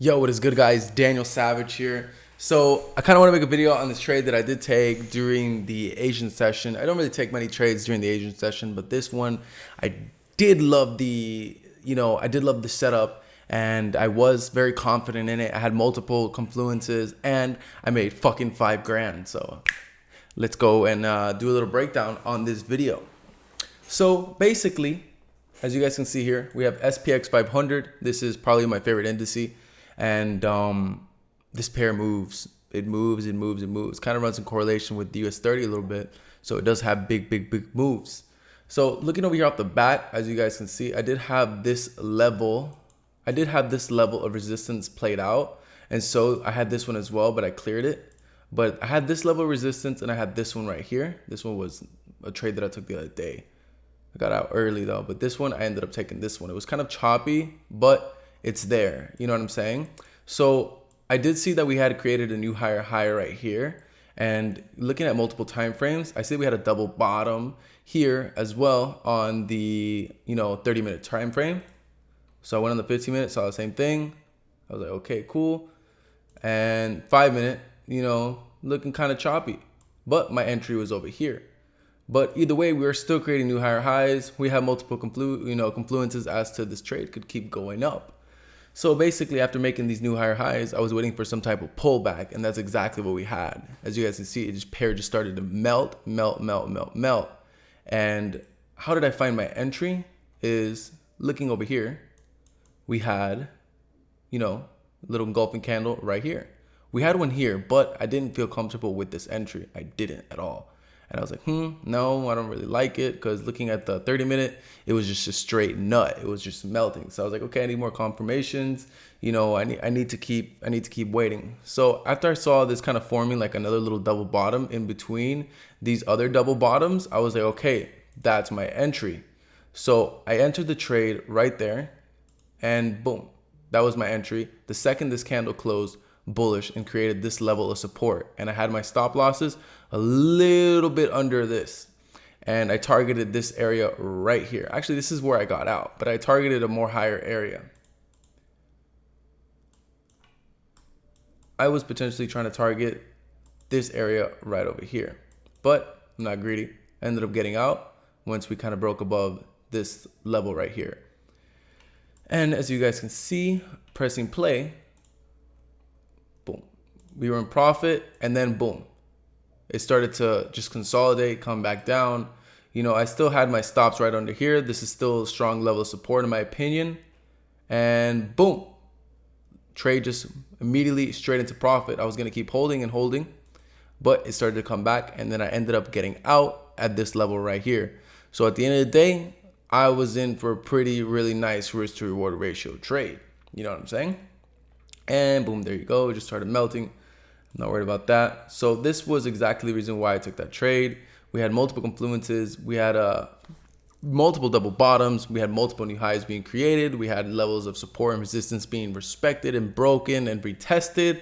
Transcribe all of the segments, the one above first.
Yo, what is good, guys? Daniel Savage here. So I kind of want to make a video on this trade that I did take during the Asian session. I don't really take many trades during the Asian session, but this one I did love I did love the setup, and I was very confident in it. I had multiple confluences and I made fucking 5 grand. So let's go and do a little breakdown on this video. So basically, as you guys can see here, we have SPX 500. This is probably my favorite indice. And this pair moves. It moves. Kind of runs in correlation with the US 30 a little bit. So it does have big moves. So looking over here off the bat, as you guys can see, I did have this level of resistance played out. And so I had this one as well, but I cleared it. But I had this level of resistance and I had this one right here. This one was a trade that I took the other day. I got out early though, but this one, I ended up taking this one. It was kind of choppy, but it's there. You know what I'm saying? So I did see that we had created a new higher high right here. And looking at multiple time frames, I see we had a double bottom here as well on the 30-minute time frame. So I went on the 15-minute, saw the same thing. I was like, okay, cool. And 5-minute, looking kind of choppy. But my entry was over here. But either way, we are still creating new higher highs. We have multiple confluences as to this trade could keep going up. So basically, after making these new higher highs, I was waiting for some type of pullback, and that's exactly what we had. As you guys can see, pair just started to melt. And how did I find my entry? Is looking over here, we had, little engulfing candle right here. We had one here, but I didn't feel comfortable with this entry. I didn't at all. And I was like, no, I don't really like it, because looking at the 30-minute, it was just a straight nut. It was just melting. So I was like, okay, I need more confirmations. I need to keep waiting. So after I saw this kind of forming like another little double bottom in between these other double bottoms, I was like, okay, that's my entry. So I entered the trade right there, and boom, that was my entry. The second this candle closed bullish and created this level of support, and I had my stop losses a little bit under this, and I targeted this area right here. Actually, this is where I got out, but I targeted a more higher area. I was potentially trying to target this area right over here, but I'm not greedy. I ended up getting out once we kind of broke above this level right here. And as you guys can see, pressing play, boom, we were in profit, and then boom, it started to just consolidate, come back down. I still had my stops right under here. This is still a strong level of support in my opinion. And boom, trade just immediately straight into profit. I was going to keep holding and holding, but it started to come back, and then I ended up getting out at this level right here. So at the end of the day, I was in for a really nice risk to reward ratio trade. You know what I'm saying? And boom, there you go. It just started melting. I'm not worried about that. So this was exactly the reason why I took that trade. We had multiple confluences. We had multiple double bottoms. We had multiple new highs being created. We had levels of support and resistance being respected and broken and retested.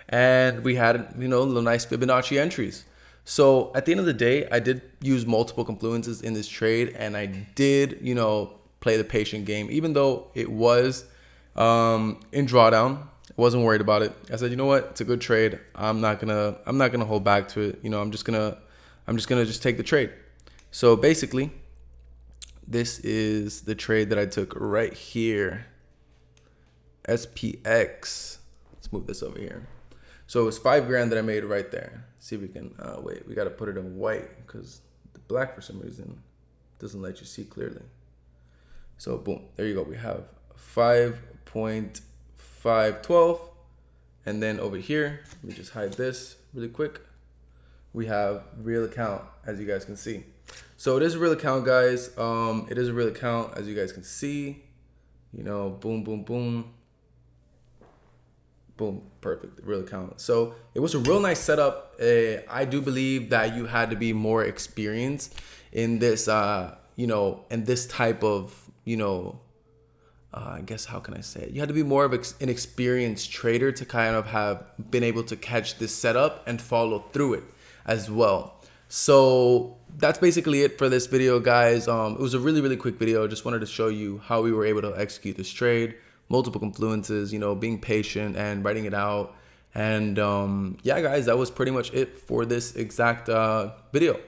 And we had, little nice Fibonacci entries. So at the end of the day, I did use multiple confluences in this trade, and I did, play the patient game, even though it was in drawdown. I wasn't worried about it. I said, you know what? It's a good trade. I'm not gonna hold back to it. I'm just gonna take the trade. So basically, this is the trade that I took right here. SPX. Let's move this over here. So it was 5 grand that I made right there. See if we can wait. We got to put it in white because the black for some reason doesn't let you see clearly. So boom, there you go. We have 5.512, and then over here, let me just hide this really quick. We have real account, as you guys can see. So it is a real account, guys. It is a real account, as you guys can see. Boom, perfect, real account. So it was a real nice setup. I do believe that you had to be more experienced in this, in this type of, I guess, how can I say it? You had to be more of an experienced trader to kind of have been able to catch this setup and follow through it as well. So that's basically it for this video, guys. It was a really quick video. Just wanted to show you how we were able to execute this trade. multiple confluences, being patient and writing it out. And yeah, guys, that was pretty much it for this exact video.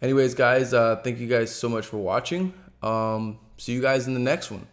Anyways, guys, thank you guys so much for watching. See you guys in the next one.